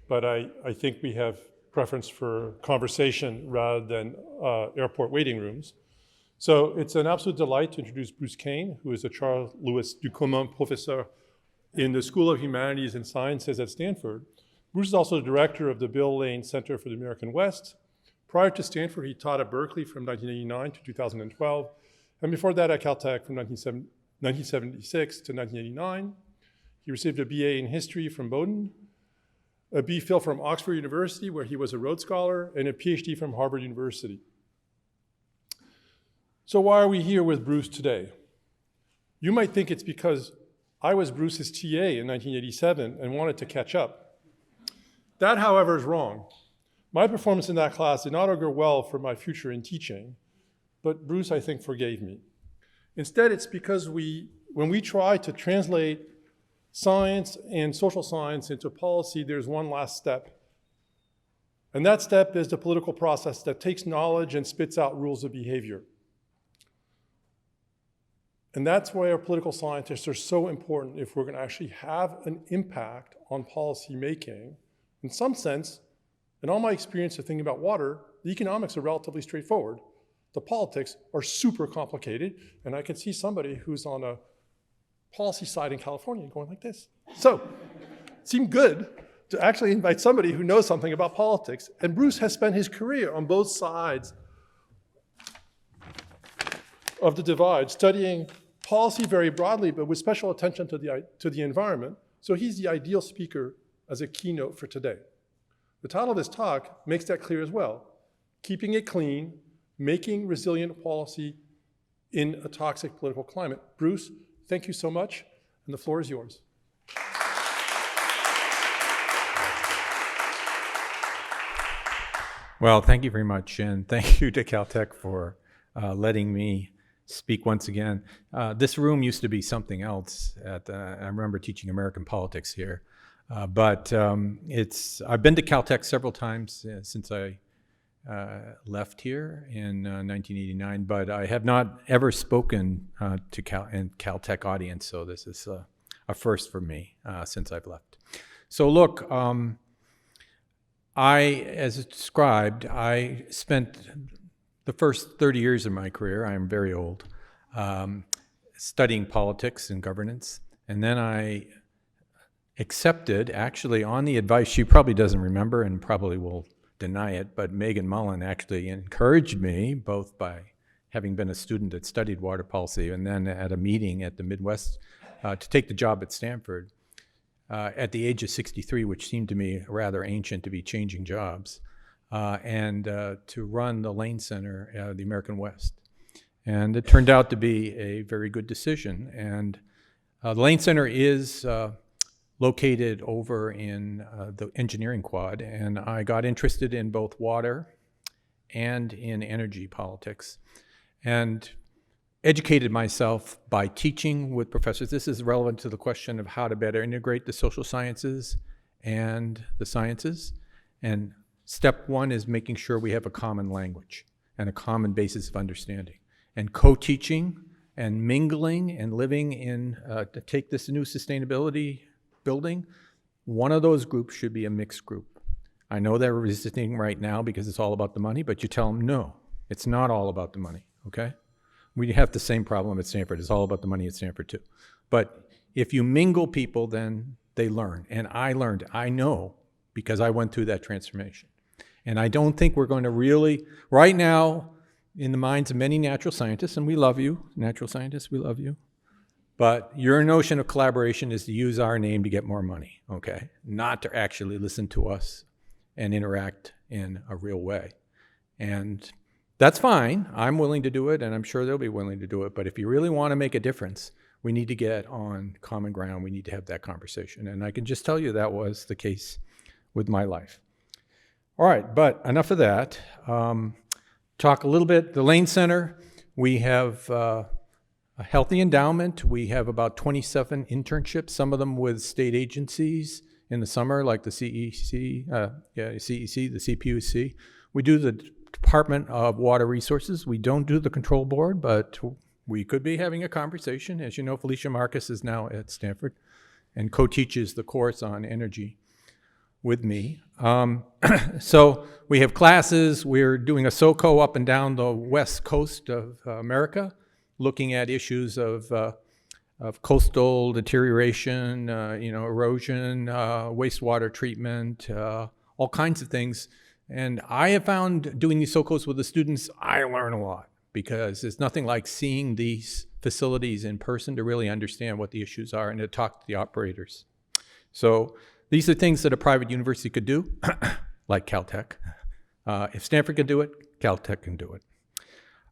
but I think we have preference for conversation rather than airport waiting rooms. So it's an absolute delight to introduce Bruce Cain, who is a Charles Louis Ducommun Professor in the School of Humanities and Sciences at Stanford. Bruce is also the director of the Bill Lane Center for the American West. Prior to Stanford, he taught at Berkeley from 1989 to 2012, and before that at Caltech from 1976 to 1989. He received a BA in history from Bowdoin, a B.Phil from Oxford University, where he was a Rhodes Scholar, and a PhD from Harvard University. So why are we here with Bruce today? You might think it's because I was Bruce's TA in 1987 and wanted to catch up. That, however, is wrong. My performance in that class did not augur well for my future in teaching, but Bruce, I think, forgave me. Instead, it's because when we try to translate science and social science into policy, there's one last step. And that step is the political process that takes knowledge and spits out rules of behavior. And that's why our political scientists are so important if we're going to actually have an impact on policy making. In some sense, in all my experience of thinking about water, the economics are relatively straightforward. The politics are super complicated, and I can see somebody who's on a policy side in California going like this. So it seemed good to actually invite somebody who knows something about politics, and Bruce has spent his career on both sides of the divide, studying policy very broadly, but with special attention to the environment. So he's the ideal speaker as a keynote for today. The title of this talk makes that clear as well. Keeping it clean, making resilient policy in a toxic political climate. Bruce, thank you so much, and the floor is yours. Well, thank you very much, and thank you to Caltech for letting me speak once again. This room used to be something else. I remember teaching American politics here, but I've been to Caltech several times since I left here in 1989, but I have not ever spoken to Caltech audience, so this is a first for me since I've left. So look, as described, I spent the first 30 years of my career, I am very old, studying politics and governance. And then I accepted, actually on the advice, she probably doesn't remember and probably will deny it, but Megan Mullen actually encouraged me, both by having been a student that studied water policy and then at a meeting at the Midwest, to take the job at Stanford at the age of 63, which seemed to me rather ancient to be changing jobs. And to run the Lane Center, the American West. And it turned out to be a very good decision. And the Lane Center is located over in the engineering quad, and I got interested in both water and in energy politics, and educated myself by teaching with professors. This is relevant to the question of how to better integrate the social sciences and the sciences. And step one is making sure we have a common language and a common basis of understanding. And co-teaching and mingling and living in, to take this new sustainability building, one of those groups should be a mixed group. I know they're resisting right now because it's all about the money, but you tell them, no, it's not all about the money, okay? We have the same problem at Stanford. It's all about the money at Stanford too. But if you mingle people, then they learn. And I learned, I know, because I went through that transformation. And I don't think we're going to really, right now, in the minds of many natural scientists, and we love you, natural scientists, we love you, but your notion of collaboration is to use our name to get more money, okay? Not to actually listen to us and interact in a real way. And that's fine. I'm willing to do it, and I'm sure they'll be willing to do it. But if you really want to make a difference, we need to get on common ground. We need to have that conversation. And I can just tell you that was the case with my life. All right, but enough of that. Talk a little bit, the Lane Center, we have a healthy endowment. We have about 27 internships, some of them with state agencies in the summer, like the CEC, the CPUC. We do the Department of Water Resources. We don't do the control board, but we could be having a conversation. As you know, Felicia Marcus is now at Stanford and co-teaches the course on energy. with me. So we have classes. We're doing a SOCO up and down the west coast of America, looking at issues of coastal deterioration, erosion, wastewater treatment, all kinds of things. And I have found doing these SOCOs with the students, I learn a lot, because there's nothing like seeing these facilities in person to really understand what the issues are and to talk to the operators. So these are things that a private university could do, like Caltech. If Stanford can do it, Caltech can do it.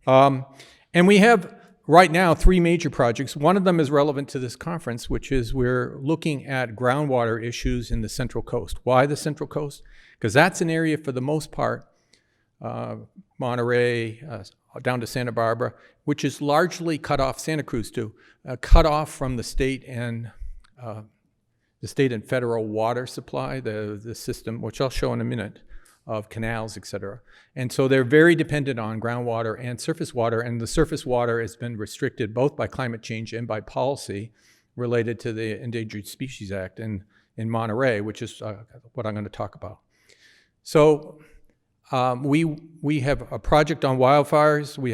And we have right now 3 major projects. One of them is relevant to this conference, which is we're looking at groundwater issues in the Central Coast. Why the Central Coast? Because that's an area, for the most part, Monterey, down to Santa Barbara, which is largely cut off, Santa Cruz too, cut off from the state and federal water supply, the system, which I'll show in a minute, of canals, et cetera. And so they're very dependent on groundwater and surface water, and the surface water has been restricted both by climate change and by policy related to the Endangered Species Act in Monterey, which is what I'm going to talk about. So we have a project on wildfires. We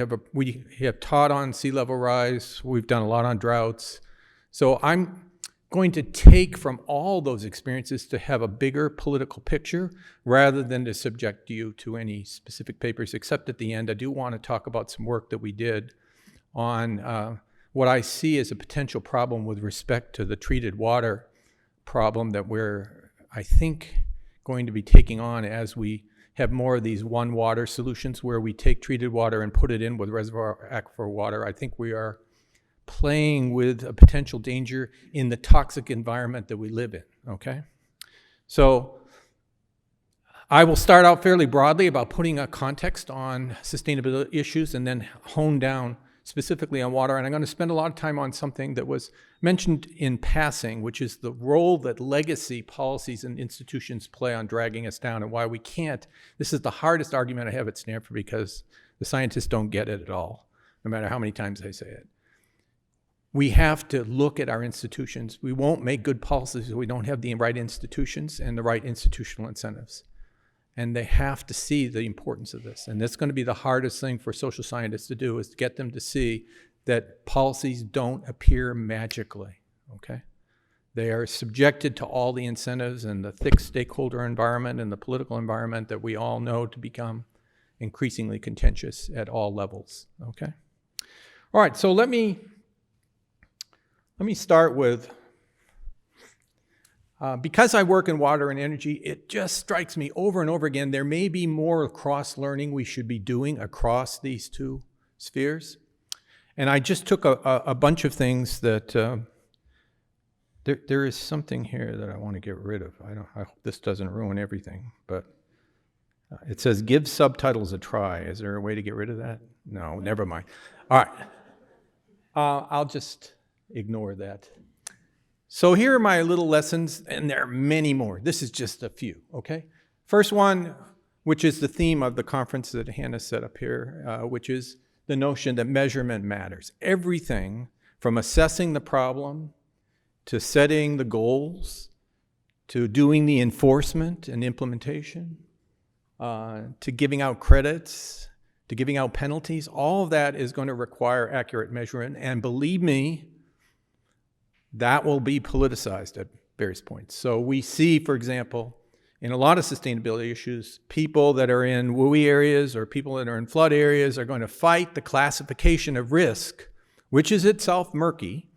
have taught on sea level rise. We've done a lot on droughts. So I'm going to take from all those experiences to have a bigger political picture rather than to subject you to any specific papers, except at the end I do want to talk about some work that we did on what I see as a potential problem with respect to the treated water problem that we're, I think, going to be taking on as we have more of these one water solutions where we take treated water and put it in with reservoir aquifer water. I think we are playing with a potential danger in the toxic environment that we live in, okay? So I will start out fairly broadly about putting a context on sustainability issues and then hone down specifically on water. And I'm going to spend a lot of time on something that was mentioned in passing, which is the role that legacy policies and institutions play on dragging us down and why we can't. This is the hardest argument I have at Stanford because the scientists don't get it at all, no matter how many times I say it. We have to look at our institutions. We won't make good policies if we don't have the right institutions and the right institutional incentives. And they have to see the importance of this. And that's going to be the hardest thing for social scientists to do, is to get them to see that policies don't appear magically, okay? They are subjected to all the incentives and the thick stakeholder environment and the political environment that we all know to become increasingly contentious at all levels, okay? All right, so let me start with, because I work in water and energy, it just strikes me over and over again, there may be more cross-learning we should be doing across these two spheres. And I just took a bunch of things that, there is something here that I want to get rid of. I hope this doesn't ruin everything, but it says give subtitles a try. Is there a way to get rid of that? No, never mind. All right. I'll just ignore that. So here are my little lessons, and there are many more. This is just a few, okay? First one, which is the theme of the conference that Hannah set up here, which is the notion that measurement matters. Everything from assessing the problem to setting the goals to doing the enforcement and implementation to giving out credits to giving out penalties, all of that is going to require accurate measurement. And believe me, that will be politicized at various points. So we see, for example, in a lot of sustainability issues, people that are in WUI areas or people that are in flood areas are going to fight the classification of risk, which is itself murky,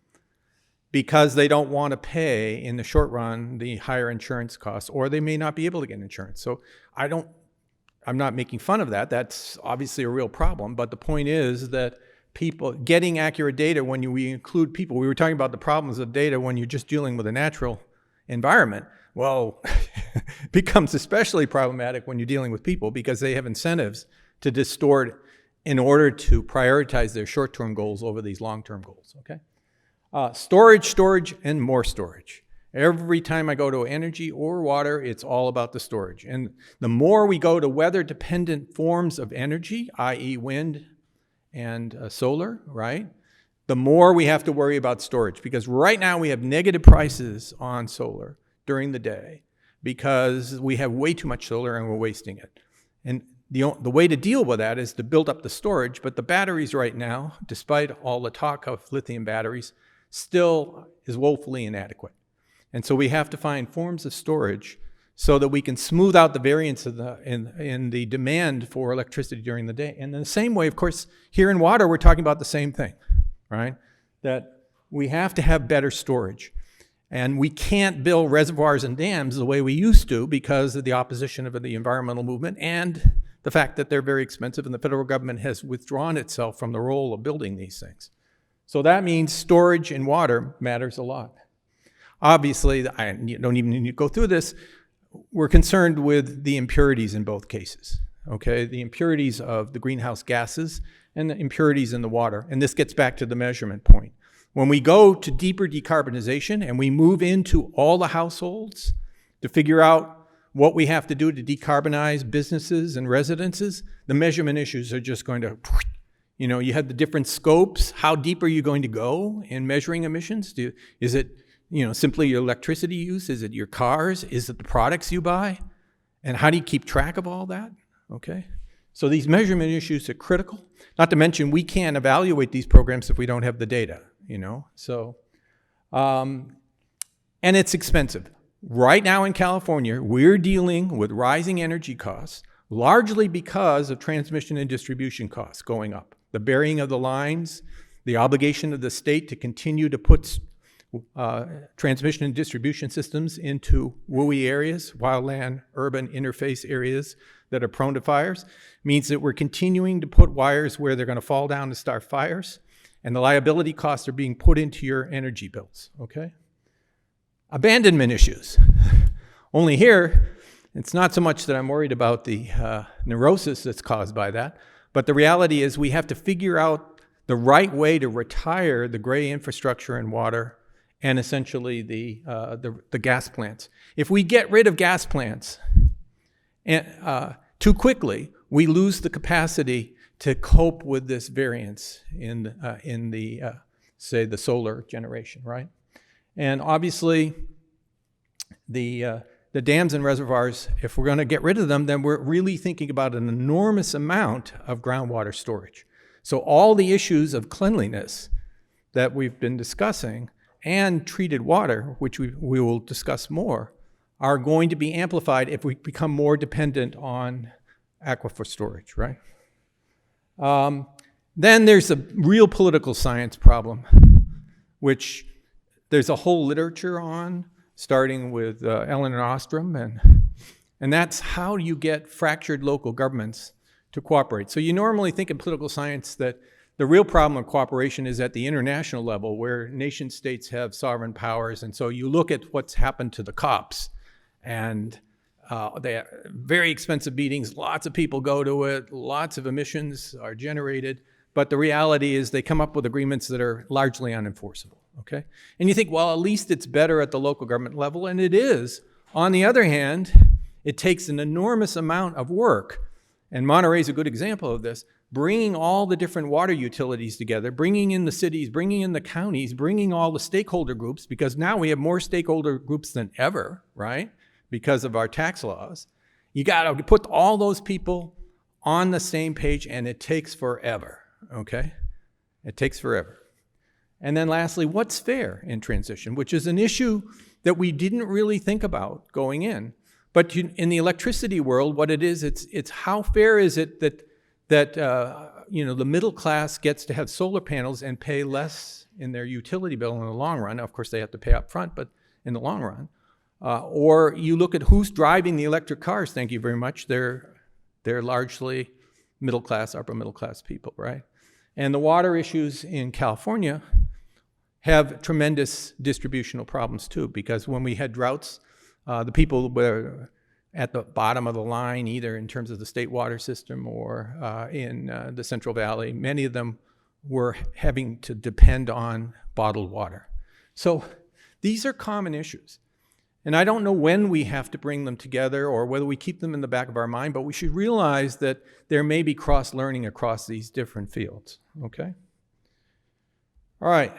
because they don't want to pay in the short run the higher insurance costs, or they may not be able to get insurance. So I'm not making fun of that. That's obviously a real problem. But the point is that people getting accurate data when we include people, we were talking about the problems of data when you're just dealing with a natural environment. Well, becomes especially problematic when you're dealing with people because they have incentives to distort in order to prioritize their short-term goals over these long-term goals, okay? Storage, and more storage. Every time I go to energy or water, it's all about the storage. And the more we go to weather-dependent forms of energy, i.e. wind and solar, right? The more we have to worry about storage, because right now we have negative prices on solar during the day because we have way too much solar and we're wasting it. And the way to deal with that is to build up the storage, but the batteries right now, despite all the talk of lithium batteries, still is woefully inadequate. And so we have to find forms of storage so that we can smooth out the variance of in the demand for electricity during the day. And in the same way, of course, here in water, we're talking about the same thing, right? That we have to have better storage. And we can't build reservoirs and dams the way we used to because of the opposition of the environmental movement and the fact that they're very expensive, and the federal government has withdrawn itself from the role of building these things. So that means storage in water matters a lot. Obviously, I don't even need to go through this. We're concerned with the impurities in both cases, okay? The impurities of the greenhouse gases and the impurities in the water. And this gets back to the measurement point. When we go to deeper decarbonization and we move into all the households to figure out what we have to do to decarbonize businesses and residences, the measurement issues are just going to, you have the different scopes. How deep are you going to go in measuring emissions? Is it, simply your electricity use? Is it your cars? Is it the products you buy? And how do you keep track of all that? Okay. So these measurement issues are critical. Not to mention, we can't evaluate these programs if we don't have the data, So, and it's expensive. Right now in California, we're dealing with rising energy costs, largely because of transmission and distribution costs going up. The burying of the lines, the obligation of the state to continue to put transmission and distribution systems into WUI areas, wildland, urban interface areas that are prone to fires, means that we're continuing to put wires where they're going to fall down to start fires, and the liability costs are being put into your energy bills, okay? Abandonment issues. Only here, it's not so much that I'm worried about the neurosis that's caused by that, but the reality is we have to figure out the right way to retire the gray infrastructure and water and essentially the gas plants. If we get rid of gas plants too quickly, we lose the capacity to cope with this variance in the say the solar generation, right? And obviously, the dams and reservoirs, if we're going to get rid of them, then we're really thinking about an enormous amount of groundwater storage. So all the issues of cleanliness that we've been discussing and treated water, which we will discuss more, are going to be amplified if we become more dependent on aquifer storage, right? Then there's a real political science problem, which there's a whole literature on, starting with Eleanor Ostrom, and that's how do you get fractured local governments to cooperate. So you normally think in political science that the real problem of cooperation is at the international level, where nation states have sovereign powers, and so you look at what's happened to the COPs, and they have very expensive meetings, lots of people go to it, lots of emissions are generated, but the reality is they come up with agreements that are largely unenforceable. Okay? And you think, well, at least it's better at the local government level, and it is. On the other hand, it takes an enormous amount of work, and Monterey is a good example of this, bringing all the different water utilities together, bringing in the cities, bringing in the counties, bringing all the stakeholder groups, because now we have more stakeholder groups than ever, right? Because of our tax laws. You got to put all those people on the same page, and it takes forever, okay? It takes forever. And then lastly, what's fair in transition, which is an issue that we didn't really think about going in. But in the electricity world, what it is, it's how fair is it that the middle class gets to have solar panels and pay less in their utility bill in the long run. Now, of course, they have to pay up front, but in the long run. Or you look at who's driving the electric cars. Thank you very much. They're largely middle class, upper middle class people, right? And the water issues in California have tremendous distributional problems too, because when we had droughts, the people were at the bottom of the line, either in terms of the state water system or in the Central Valley. Many of them were having to depend on bottled water. So these are common issues. And I don't know when we have to bring them together or whether we keep them in the back of our mind, but we should realize that there may be cross-learning across these different fields, okay? All right.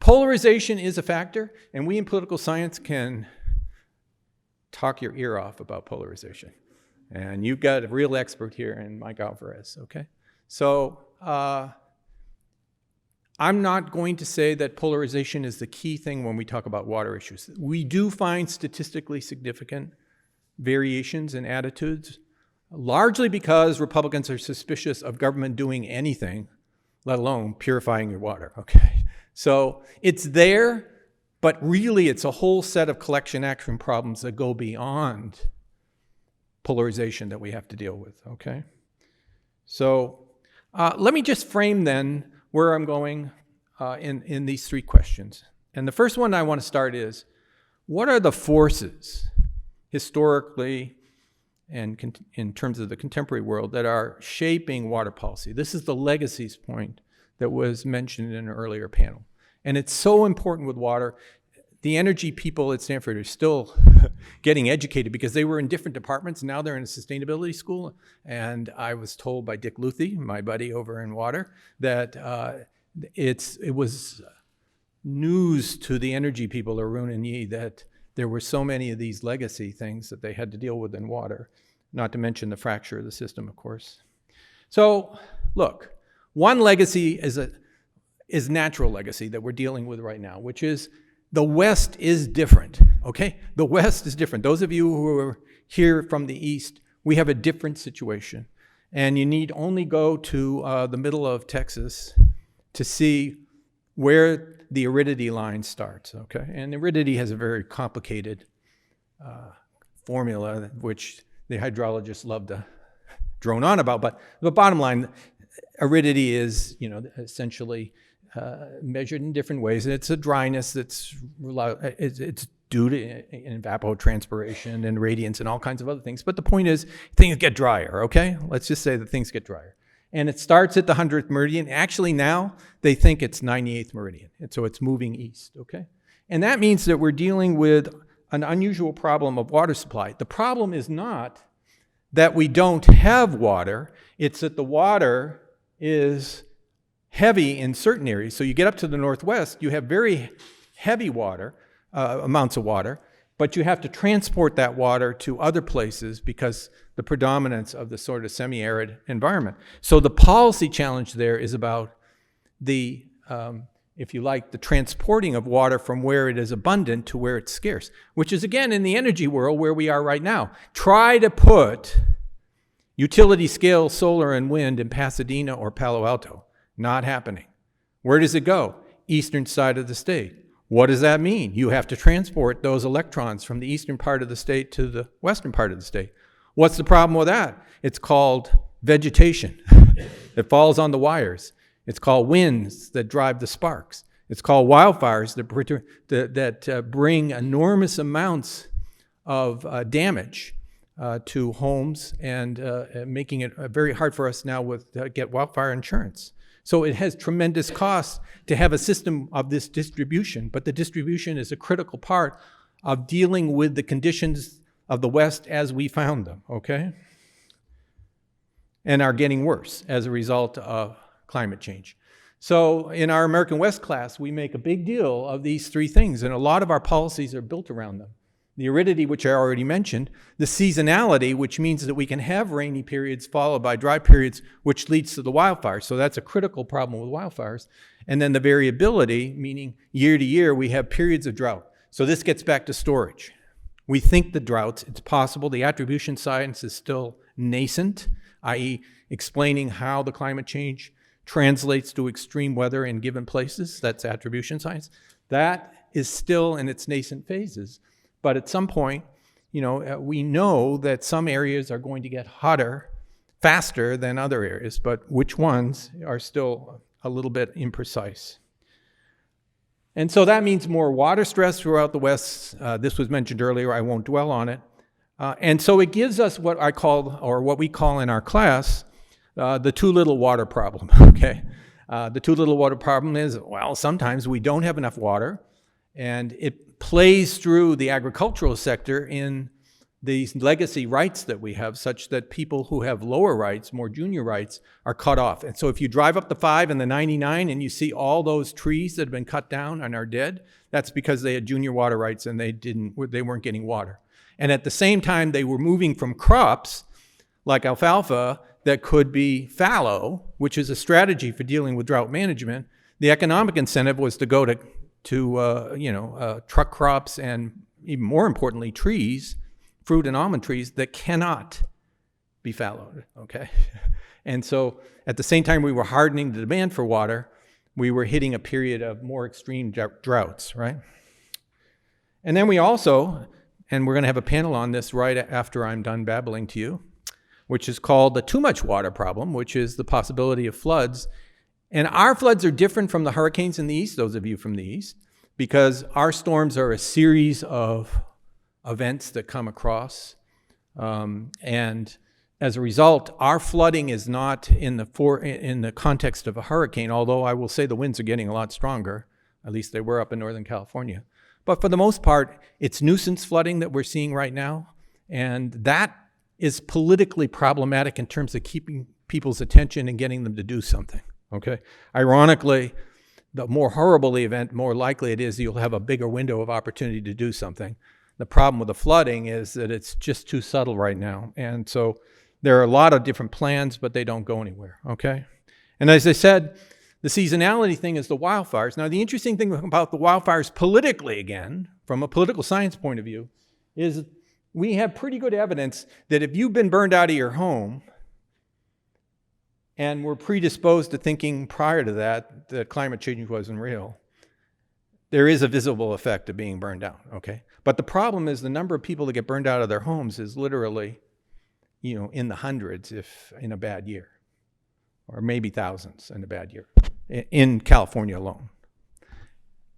Polarization is a factor, and we in political science can talk your ear off about polarization. And you've got a real expert here in Mike Alvarez, okay? So I'm not going to say that polarization is the key thing when we talk about water issues. We do find statistically significant variations in attitudes, largely because Republicans are suspicious of government doing anything, let alone purifying your water, okay? So it's there, but really it's a whole set of collection action problems that go beyond polarization that we have to deal with, okay? So let me just frame then where I'm going in these three questions. And the first one I want to start is, what are the forces historically and in terms of the contemporary world that are shaping water policy? This is the legacies point that was mentioned in an earlier panel. And it's so important with water. The energy people at Stanford are still getting educated because they were in different departments. Now they're in a sustainability school. And I was told by Dick Luthi, my buddy over in water, that it was news to the energy people, Arun and Yi, that there were so many of these legacy things that they had to deal with in water, not to mention the fracture of the system, of course. So look, one legacy is natural legacy that we're dealing with right now, which is the West is different, okay? The West is different. Those of you who are here from the East, we have a different situation. And you need only go to the middle of Texas to see where the aridity line starts, okay? And aridity has a very complicated formula, which the hydrologists love to drone on about. But the bottom line, aridity is, essentially measured in different ways. And it's a dryness it's due to evapotranspiration and radiance and all kinds of other things. But the point is, things get drier, okay? Let's just say that things get drier. And it starts at the 100th meridian. Actually, now they think it's 98th meridian. And so it's moving east, okay? And that means that we're dealing with an unusual problem of water supply. The problem is not that we don't have water. It's that the water is heavy in certain areas. So you get up to the northwest, you have very heavy water, amounts of water, but you have to transport that water to other places because the predominance of the sort of semi-arid environment. So the policy challenge there is about the, if you like, the transporting of water from where it is abundant to where it's scarce, which is, again, in the energy world where we are right now. Try to put utility scale solar and wind in Pasadena or Palo Alto. Not happening. Where does it go? Eastern side of the state. What does that mean? You have to transport those electrons from the eastern part of the state to the western part of the state. What's the problem with that? It's called vegetation. It falls on the wires. It's called winds that drive the sparks. It's called wildfires that bring enormous amounts of damage to homes and making it very hard for us now to get wildfire insurance. So it has tremendous costs to have a system of this distribution, but the distribution is a critical part of dealing with the conditions of the West as we found them, okay? And are getting worse as a result of climate change. So in our American West class, we make a big deal of these three things, and a lot of our policies are built around them. The aridity, which I already mentioned, the seasonality, which means that we can have rainy periods followed by dry periods, which leads to the wildfires. So that's a critical problem with wildfires. And then the variability, meaning year to year, we have periods of drought. So this gets back to storage. We think the droughts, it's possible. The attribution science is still nascent, i.e. explaining how the climate change translates to extreme weather in given places. That's attribution science. That is still in its nascent phases. But at some point, we know that some areas are going to get hotter faster than other areas, but which ones are still a little bit imprecise. And so that means more water stress throughout the West. This was mentioned earlier. I won't dwell on it. And so it gives us what I call, or what we call in our class, the too little water problem, okay? The too little water problem is, well, sometimes we don't have enough water, and it plays through the agricultural sector in these legacy rights that we have, such that people who have lower rights, more junior rights, are cut off. And so if you drive up the 5 and the 99 and you see all those trees that have been cut down and are dead, that's because they had junior water rights and they weren't getting water. And at the same time, they were moving from crops like alfalfa that could be fallow, which is a strategy for dealing with drought management. The economic incentive was to go to truck crops and, even more importantly, trees, fruit and almond trees that cannot be fallowed, okay? And so at the same time we were hardening the demand for water, we were hitting a period of more extreme droughts, right? And then we also, and we're going to have a panel on this right after I'm done babbling to you, which is called the too much water problem, which is the possibility of floods. And our floods are different from the hurricanes in the East, those of you from the East, because our storms are a series of events that come across. And as a result, our flooding is not in the context of a hurricane, although I will say the winds are getting a lot stronger. At least they were up in Northern California. But for the most part, it's nuisance flooding that we're seeing right now. And that is politically problematic in terms of keeping people's attention and getting them to do something, okay? Ironically, the more horrible the event, more likely it is you'll have a bigger window of opportunity to do something. The problem with the flooding is that it's just too subtle right now. And so there are a lot of different plans, but they don't go anywhere, okay? And as I said, the seasonality thing is the wildfires. Now, the interesting thing about the wildfires politically, again, from a political science point of view, is we have pretty good evidence that if you've been burned out of your home and were predisposed to thinking prior to that climate change wasn't real, there is a visible effect of being burned out, okay? But the problem is the number of people that get burned out of their homes is literally, in the hundreds if in a bad year, or maybe thousands in a bad year, in California alone.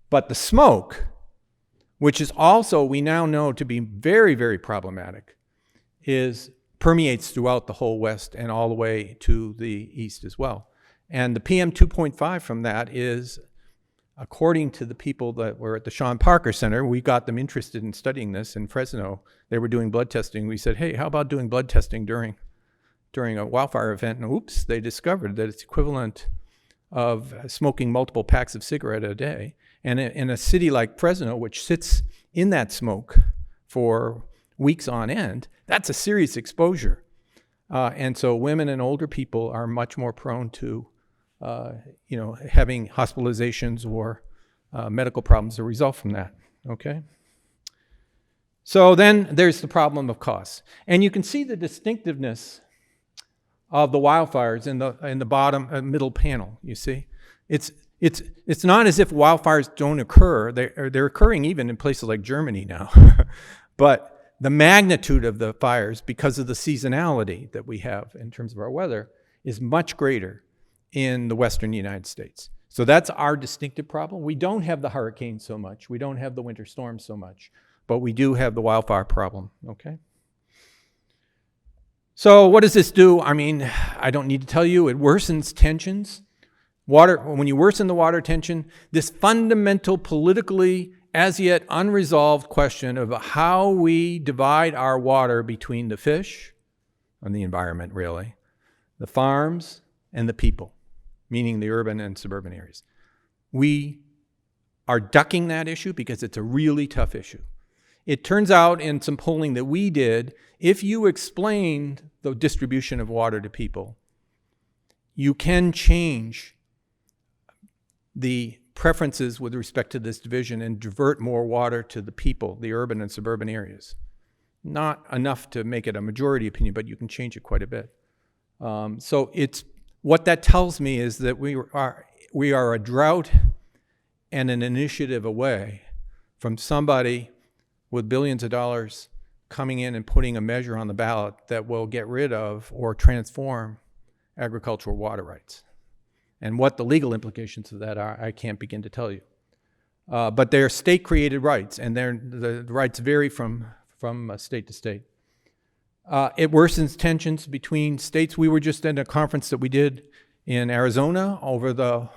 But the smoke, which is also, we now know to be very, very problematic, permeates throughout the whole West and all the way to the East as well. And the PM 2.5 from that is, according to the people that were at the Sean Parker Center, we got them interested in studying this in Fresno. They were doing blood testing. We said, hey, how about doing blood testing during a wildfire event? And oops, they discovered that it's equivalent of smoking multiple packs of cigarette a day. And in a city like Fresno, which sits in that smoke for weeks on end, that's a serious exposure. And so women and older people are much more prone to having hospitalizations or medical problems as a result from that, okay? So then there's the problem of costs. And you can see the distinctiveness of the wildfires in the bottom middle panel, you see? It's not as if wildfires don't occur. They're occurring even in places like Germany now. But the magnitude of the fires, because of the seasonality that we have in terms of our weather, is much greater in the western United States. So that's our distinctive problem. We don't have the hurricanes so much. We don't have the winter storms so much. But we do have the wildfire problem, okay? So what does this do? I mean, I don't need to tell you, it worsens tensions. When you worsen the water tension, this fundamental politically as yet unresolved question of how we divide our water between the fish and the environment, really, the farms and the people, meaning the urban and suburban areas. We are ducking that issue because it's a really tough issue. It turns out in some polling that we did, if you explained the distribution of water to people, you can change the preferences with respect to this division and divert more water to the people, the urban and suburban areas. Not enough to make it a majority opinion, but you can change it quite a bit. So what that tells me is that we are a drought and an initiative away from somebody with billions of dollars coming in and putting a measure on the ballot that will get rid of or transform agricultural water rights. And what the legal implications of that are, I can't begin to tell you. But they're state-created rights, and the rights vary from state to state. It worsens tensions between states. We were just at a conference that we did in Arizona over the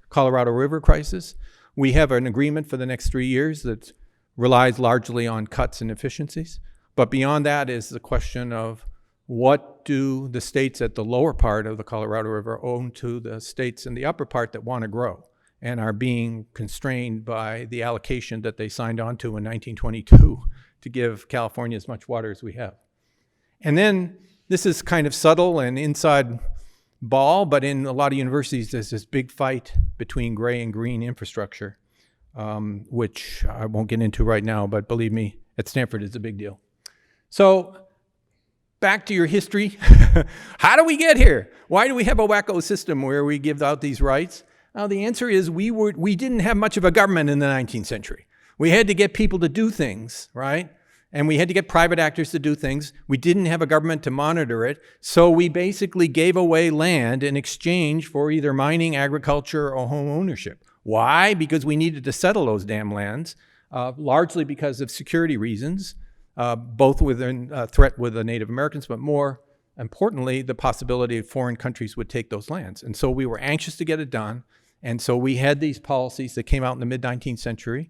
Colorado River crisis. We have an agreement for the next 3 years that relies largely on cuts and efficiencies. But beyond that is the question of what do the states at the lower part of the Colorado River owe to the states in the upper part that want to grow and are being constrained by the allocation that they signed on to in 1922 to give California as much water as we have. And then this is kind of subtle and inside ball, but in a lot of universities, there's this big fight between gray and green infrastructure, which I won't get into right now, but believe me, at Stanford, it's a big deal. So back to your history. How do we get here? Why do we have a wacko system where we give out these rights? Now, the answer is we didn't have much of a government in the 19th century. We had to get people to do things, right? And we had to get private actors to do things. We didn't have a government to monitor it. So we basically gave away land in exchange for either mining, agriculture, or home ownership. Why? Because we needed to settle those damn lands, largely because of security reasons, both within threat with the Native Americans, but more importantly, the possibility of foreign countries would take those lands. And so we were anxious to get it done. And so we had these policies that came out in the mid-19th century.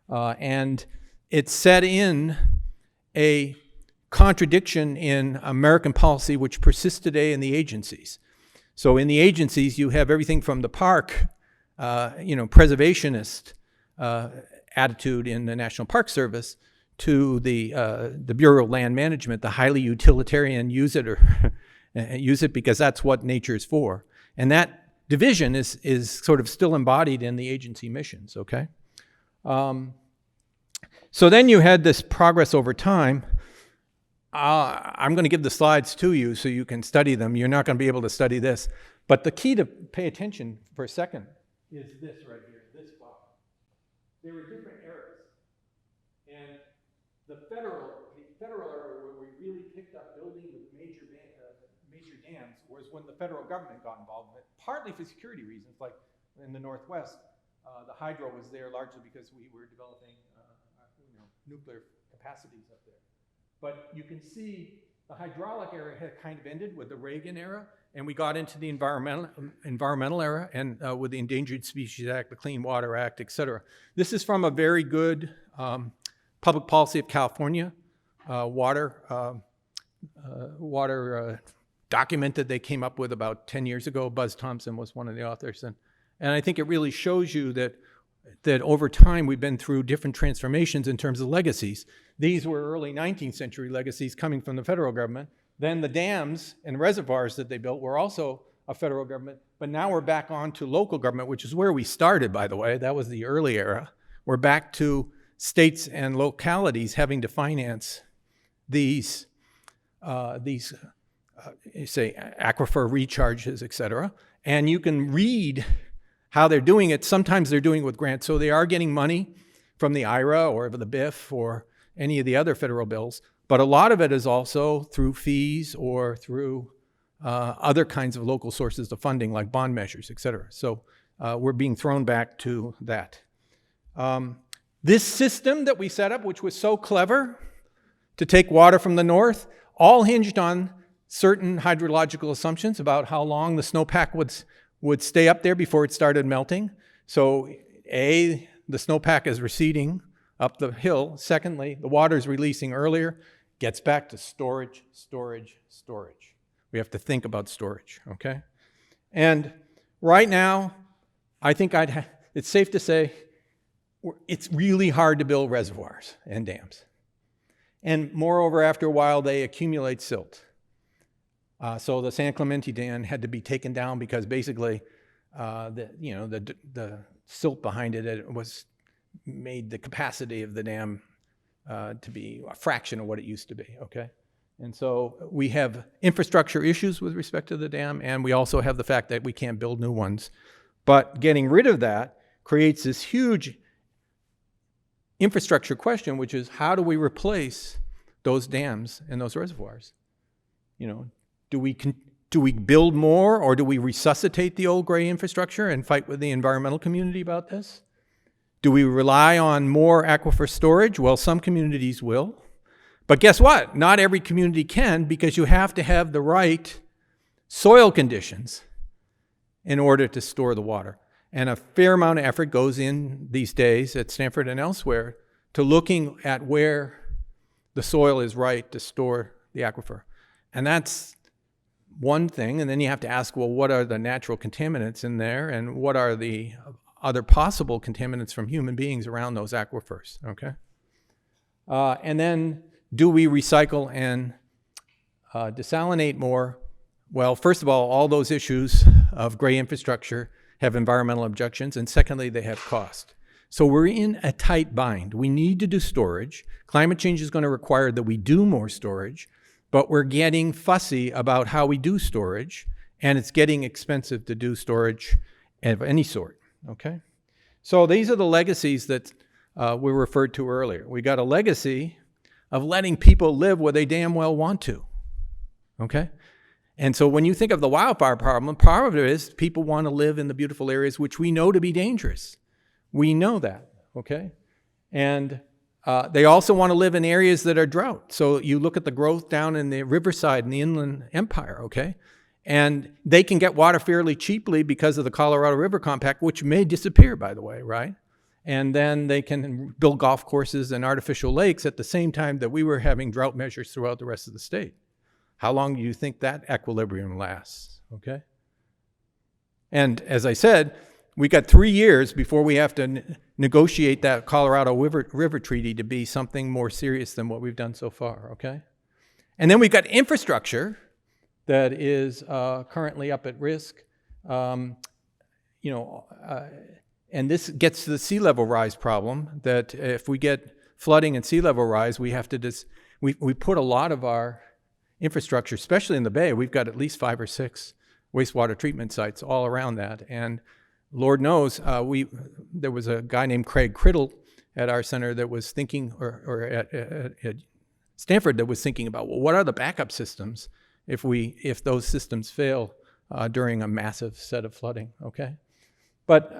And it set in a contradiction in American policy which persists today in the agencies. So in the agencies, you have everything from the park, preservationist attitude in the National Park Service to the Bureau of Land Management, the highly utilitarian use it because that's what nature is for. And that division is sort of still embodied in the agency missions, okay? So then you had this progress over time. I'm going to give the slides to you so you can study them. You're not going to be able to study this. But the key to pay attention for a second is this right here, this block. There were different eras. And the federal era where we really picked up building with major dams was when the federal government got involved in it, partly for security reasons, like in the Northwest. The hydro was there largely because we were developing nuclear capacities up there. But you can see the hydraulic era had kind of ended with the Reagan era, and we got into the environmental era, and with the Endangered Species Act, the Clean Water Act, et cetera. This is from a very good public policy of California water document that they came up with about 10 years ago. Buzz Thompson was one of the authors. And I think it really shows you that over time we've been through different transformations in terms of legacies. These were early 19th century legacies coming from the federal government. Then the dams and reservoirs that they built were also a federal government. But now we're back on to local government, which is where we started, by the way. That was the early era. We're back to states and localities having to finance these say, aquifer recharges, et cetera. And you can read how they're doing it. Sometimes they're doing it with grants. So they are getting money from the IRA or the BIF or any of the other federal bills. But a lot of it is also through fees or through other kinds of local sources of funding like bond measures, et cetera. So we're being thrown back to that. This system that we set up, which was so clever to take water from the north, all hinged on certain hydrological assumptions about how long the snowpack would stay up there before it started melting. So the snowpack is receding up the hill. Secondly, the water is releasing earlier, gets back to storage, storage, storage. We have to think about storage, okay? And right now, I think it's safe to say it's really hard to build reservoirs and dams. And moreover, after a while, they accumulate silt. So the San Clemente Dam had to be taken down because basically the silt behind it made the capacity of the dam to be a fraction of what it used to be, okay? And so we have infrastructure issues with respect to the dam, and we also have the fact that we can't build new ones. But getting rid of that creates this huge infrastructure question, which is how do we replace those dams and those reservoirs? Do we build more, or do we resuscitate the old gray infrastructure and fight with the environmental community about this? Do we rely on more aquifer storage? Well, some communities will. But guess what? Not every community can, because you have to have the right soil conditions in order to store the water. And a fair amount of effort goes in these days at Stanford and elsewhere to looking at where the soil is right to store the aquifer. And that's one thing. And then you have to ask, well, what are the natural contaminants in there, and what are the other possible contaminants from human beings around those aquifers, okay? And then, do we recycle and desalinate more? Well, first of all those issues of gray infrastructure have environmental objections, and secondly, they have cost. So we're in a tight bind. We need to do storage. Climate change is going to require that we do more storage, but we're getting fussy about how we do storage, and it's getting expensive to do storage of any sort, okay? So these are the legacies that we referred to earlier. We got a legacy of letting people live where they damn well want to, okay? And so when you think of the wildfire problem, part of it is people want to live in the beautiful areas which we know to be dangerous. We know that, okay? And they also want to live in areas that are drought. So you look at the growth down in the riverside in the Inland Empire, okay? And they can get water fairly cheaply because of the Colorado River Compact, which may disappear, by the way, right? And then they can build golf courses and artificial lakes at the same time that we were having drought measures throughout the rest of the state. How long do you think that equilibrium lasts, okay? And as I said, we got 3 years before we have to negotiate that Colorado River Treaty to be something more serious than what we've done so far, okay? And then we've got infrastructure that is currently up at risk. And this gets to the sea level rise problem, that if we get flooding and sea level rise, we have to we put a lot of our infrastructure, especially in the Bay. We've got at least 5 or 6 wastewater treatment sites all around that. And Lord knows, there was a guy named Craig Criddle at our center that was thinking, or at Stanford, that was thinking about, well, what are the backup systems if those systems fail during a massive set of flooding, okay? But,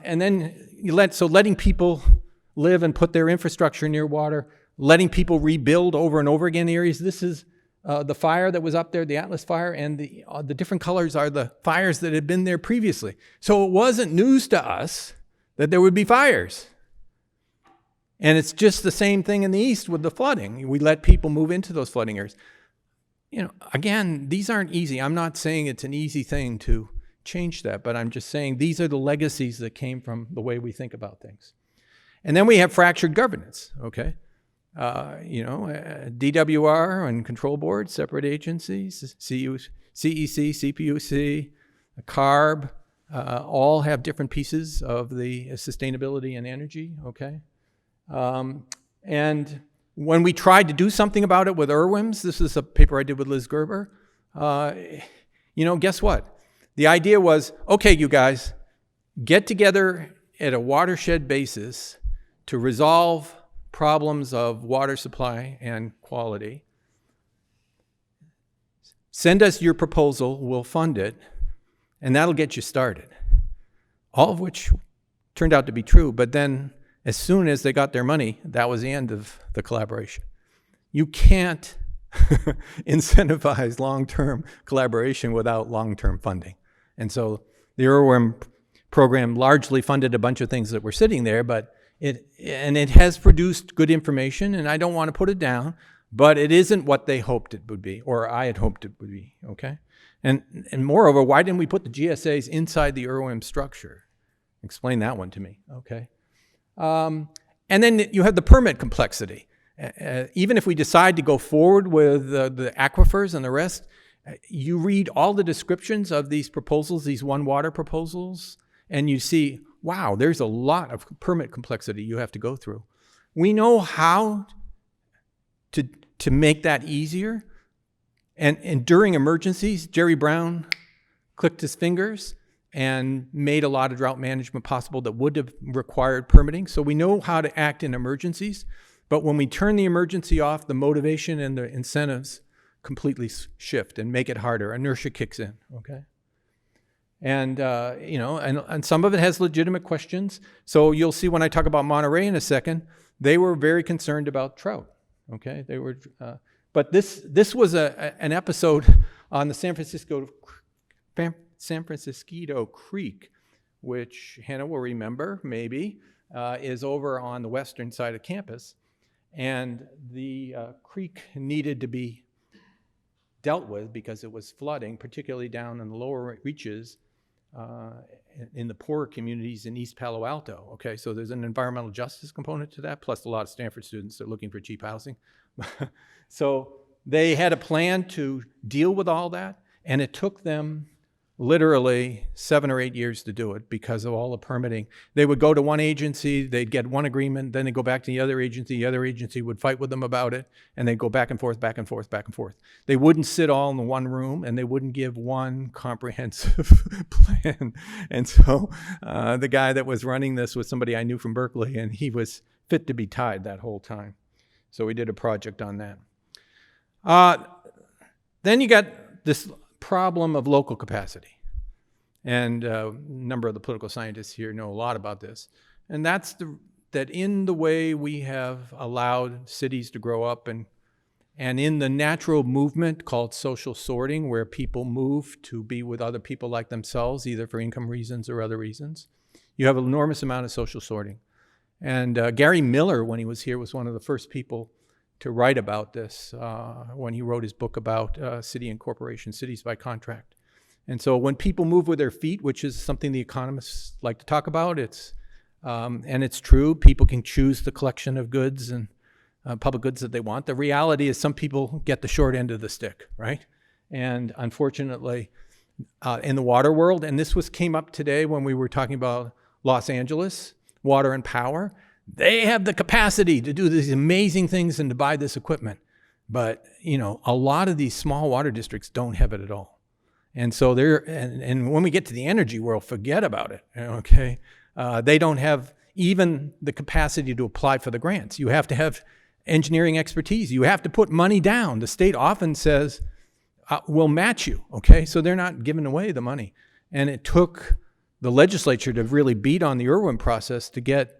and then letting people live and put their infrastructure near water, letting people rebuild over and over again areas. This is the fire that was up there, the Atlas fire, and the different colors are the fires that had been there previously. So it wasn't news to us that there would be fires. And it's just the same thing in the East with the flooding. We let people move into those flooding areas. Again, these aren't easy. I'm not saying it's an easy thing to change that, but I'm just saying these are the legacies that came from the way we think about things. And then we have fractured governance, okay? DWR and control boards, separate agencies, CEC, CPUC, CARB, all have different pieces of the sustainability and energy, okay? And when we tried to do something about it with IRWIMS, this is a paper I did with Liz Gerber, guess what? The idea was, okay, you guys, get together at a watershed basis to resolve problems of water supply and quality. Send us your proposal, we'll fund it, and that'll get you started. All of which turned out to be true, but then as soon as they got their money, that was the end of the collaboration. You can't incentivize long-term collaboration without long-term funding. And so the IRWIM program largely funded a bunch of things that were sitting there, but it has produced good information, and I don't want to put it down, but it isn't what they hoped it would be, or I had hoped it would be, okay? And moreover, why didn't we put the GSAs inside the IRWIM structure? Explain that one to me, okay? And then you have the permit complexity. Even if we decide to go forward with the aquifers and the rest, you read all the descriptions of these proposals, these one water proposals, and you see, wow, there's a lot of permit complexity you have to go through. We know how to make that easier. And during emergencies, Jerry Brown clicked his fingers and made a lot of drought management possible that would have required permitting. So we know how to act in emergencies. But when we turn the emergency off, the motivation and the incentives completely shift and make it harder. Inertia kicks in, okay? And, and some of it has legitimate questions. So you'll see when I talk about Monterey in a second, they were very concerned about trout, okay? They were, but this was an episode on the San Francisco Creek, which Hannah will remember, maybe, is over on the western side of campus. And the creek needed to be dealt with because it was flooding, particularly down in the lower reaches. in the poorer communities in East Palo Alto. Okay, so there's an environmental justice component to that, plus a lot of Stanford students that are looking for cheap housing. So they had a plan to deal with all that, and it took them literally 7 or 8 years to do it because of all the permitting. They would go to one agency, they'd get one agreement, then they'd go back to the other agency would fight with them about it, and they'd go back and forth, back and forth, back and forth. They wouldn't sit all in one room, and they wouldn't give one comprehensive plan. And so the guy that was running this was somebody I knew from Berkeley, and he was fit to be tied that whole time. So we did a project on that. Then you got this problem of local capacity. And a number of the political scientists here know a lot about this. And that's that in the way we have allowed cities to grow up and in the natural movement called social sorting, where people move to be with other people like themselves, either for income reasons or other reasons, you have an enormous amount of social sorting. And Gary Miller, when he was here, was one of the first people to write about this when he wrote his book about city incorporation, cities by contract. And so when people move with their feet, which is something the economists like to talk about, and it's true, people can choose the collection of goods and public goods that they want. The reality is some people get the short end of the stick, right? And unfortunately, in the water world, and this came up today when we were talking about Los Angeles, water and power, they have the capacity to do these amazing things and to buy this equipment. But, a lot of these small water districts don't have it at all. And so and when we get to the energy world, forget about it, okay? They don't have even the capacity to apply for the grants. You have to have engineering expertise. You have to put money down. The state often says, we'll match you, okay? So they're not giving away the money. And it took the legislature to really beat on the Irwin process to get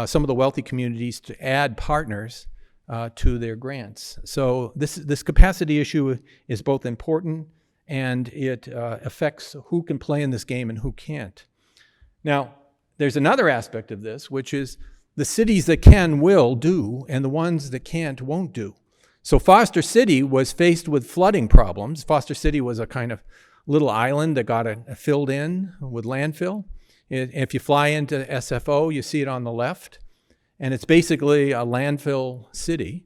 some of the wealthy communities to add partners to their grants. So this capacity issue is both important and it affects who can play in this game and who can't. Now, there's another aspect of this, which is the cities that can will do, and the ones that can't won't do. So Foster City was faced with flooding problems. Foster City was a kind of little island that got filled in with landfill. If you fly into SFO, you see it on the left, and it's basically a landfill city.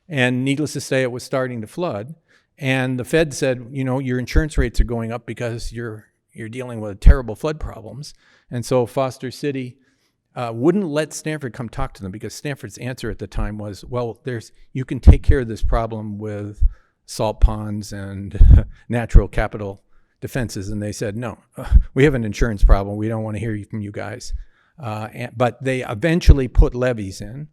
And needless to say, it was starting to flood. And the Fed said, your insurance rates are going up because you're dealing with terrible flood problems. And so Foster City wouldn't let Stanford come talk to them because Stanford's answer at the time was, well, you can take care of this problem with salt ponds and natural capital defenses. And they said, no, we have an insurance problem. We don't want to hear from you guys. But they eventually put levees in.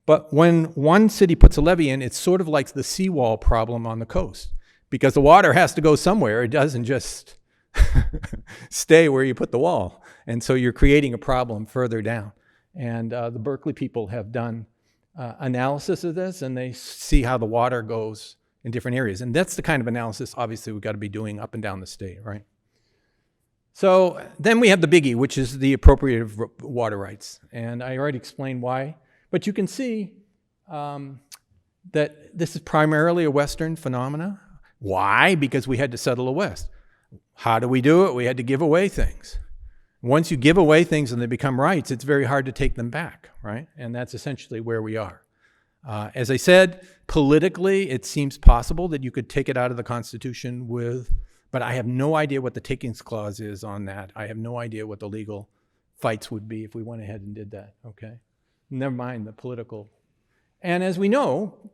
But when one city puts a levee in, it's sort of like the seawall problem on the coast, because the water has to go somewhere. It doesn't just stay where you put the wall. And so you're creating a problem further down. And the Berkeley people have done analysis of this, and they see how the water goes in different areas. And that's the kind of analysis, obviously, we've got to be doing up and down the state, right? So then we have the biggie, which is the appropriative water rights. And I already explained why. But you can see that this is primarily a Western phenomena. Why? Because we had to settle the West. How do we do it? We had to give away things. Once you give away things and they become rights, it's very hard to take them back, right? And that's essentially where we are. As I said, politically, it seems possible that you could take it out of the Constitution but I have no idea what the takings clause is on that. I have no idea what the legal fights would be if we went ahead and did that, okay? Never mind the political. And as we know,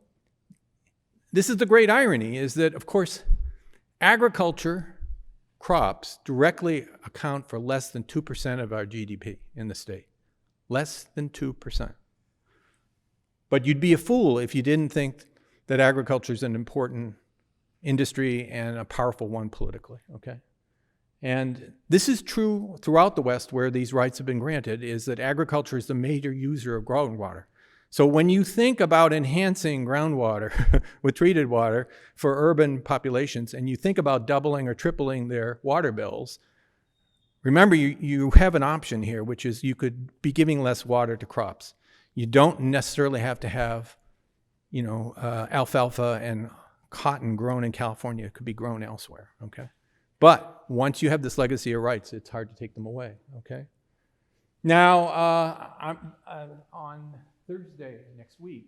this is the great irony, is that, of course, agriculture crops directly account for less than 2% of our GDP in the state. Less than 2%. But you'd be a fool if you didn't think that agriculture is an important industry and a powerful one politically, okay? And this is true throughout the West where these rights have been granted, is that agriculture is the major user of groundwater. So when you think about enhancing groundwater with treated water for urban populations, and you think about doubling or tripling their water bills, remember you have an option here, which is you could be giving less water to crops. You don't necessarily have to have, alfalfa and cotton grown in California. It could be grown elsewhere, okay? But once you have this legacy of rights, it's hard to take them away, okay? Now, on Thursday next week,